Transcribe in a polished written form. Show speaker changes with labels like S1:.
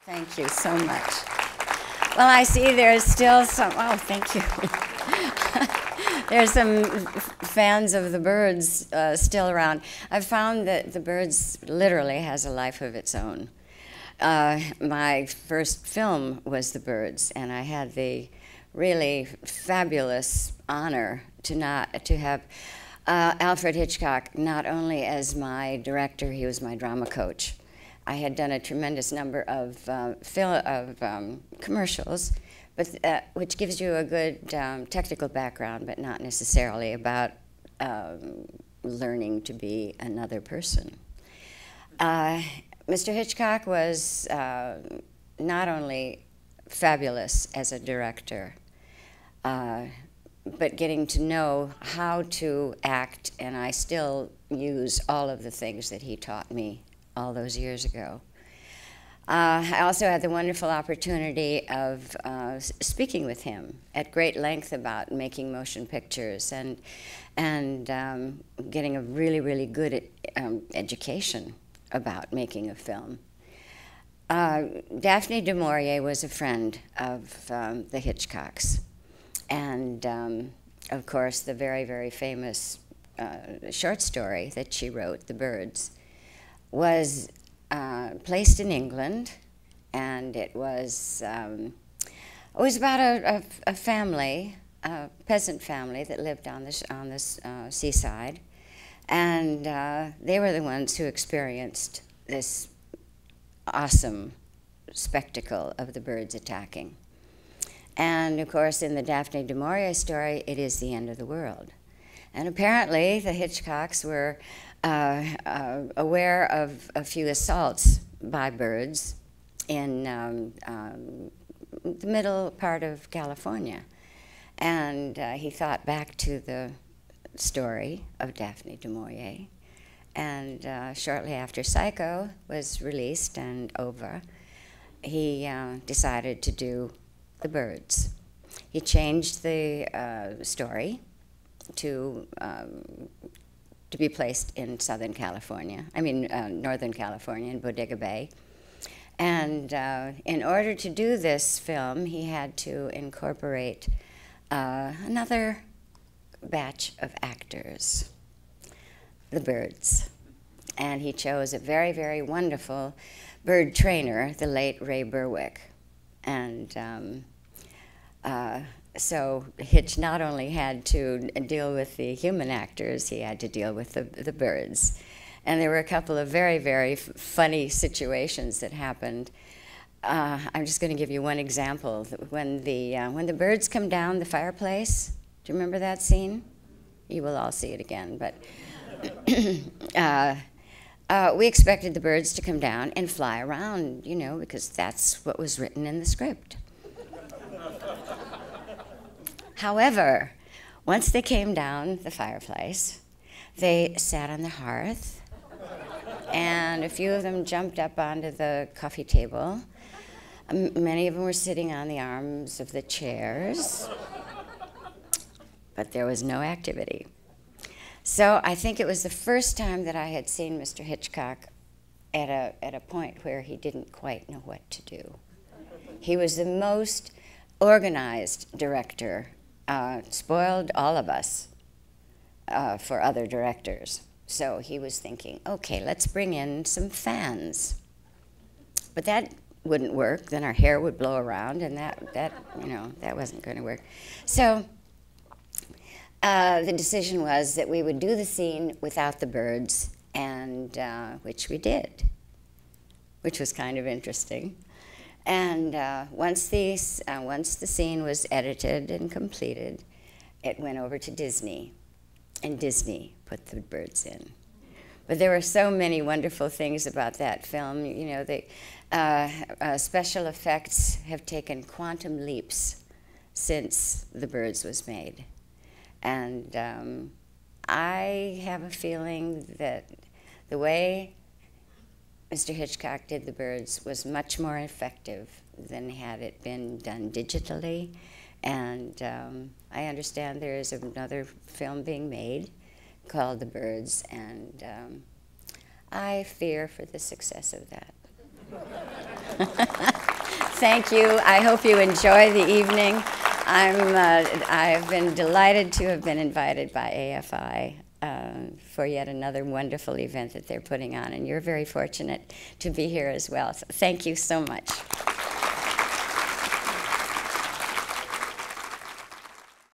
S1: Thank you so much. Well, I see there's still some, oh, thank you. There's some fans of the Birds still around. I've found that the Birds literally has a life of its own. My first film was the Birds, and I had the really fabulous honor to have Alfred Hitchcock not only as my director, he was my drama coach. I had done a tremendous number of commercials, but which gives you a good technical background, but not necessarily about learning to be another person. Mr. Hitchcock was not only fabulous as a director, but getting to know how to act, and I still use all of the things that he taught me all those years ago. I also had the wonderful opportunity of speaking with him at great length about making motion pictures and getting a really, really good education about making a film. Daphne du Maurier was a friend of the Hitchcocks, and of course the very, very famous short story that she wrote, The Birds, was placed in England, and it was about a family, a peasant family that lived on this seaside, and they were the ones who experienced this awesome spectacle of the birds attacking. And of course, in the Daphne du Maurier story, it is the end of the world. And apparently, the Hitchcocks were aware of a few assaults by birds in the middle part of California. And he thought back to the story of Daphne du Maurier. And shortly after Psycho was released and over, he decided to do The Birds. He changed the story to be placed in Southern California, Northern California, in Bodega Bay. And in order to do this film, he had to incorporate another batch of actors, the Birds. And he chose a very, very wonderful bird trainer, the late Ray Berwick. And so Hitch not only had to deal with the human actors, he had to deal with the birds. And there were a couple of very, very funny situations that happened. I'm just going to give you one example. When the birds come down the fireplace, do you remember that scene? You will all see it again, but we expected the birds to come down and fly around, you know, because that's what was written in the script. However, once they came down the fireplace, they sat on the hearth, and a few of them jumped up onto the coffee table. Many of them were sitting on the arms of the chairs, but there was no activity. So I think it was the first time that I had seen Mr. Hitchcock at a point where he didn't quite know what to do. He was the most organized director. Spoiled all of us for other directors. So he was thinking, okay, let's bring in some fans. But that wouldn't work. Then our hair would blow around, and that wasn't going to work. So the decision was that we would do the scene without the birds, and which we did, which was kind of interesting. And once the scene was edited and completed, it went over to Disney, and Disney put the birds in. But there were so many wonderful things about that film. You know, the special effects have taken quantum leaps since The Birds was made. And I have a feeling that the way Mr. Hitchcock did The Birds was much more effective than had it been done digitally. And I understand there is another film being made called The Birds, and I fear for the success of that. Thank you. I hope you enjoy the evening. I've been delighted to have been invited by AFI for yet another wonderful event that they're putting on, and you're very fortunate to be here as well. So thank you so much.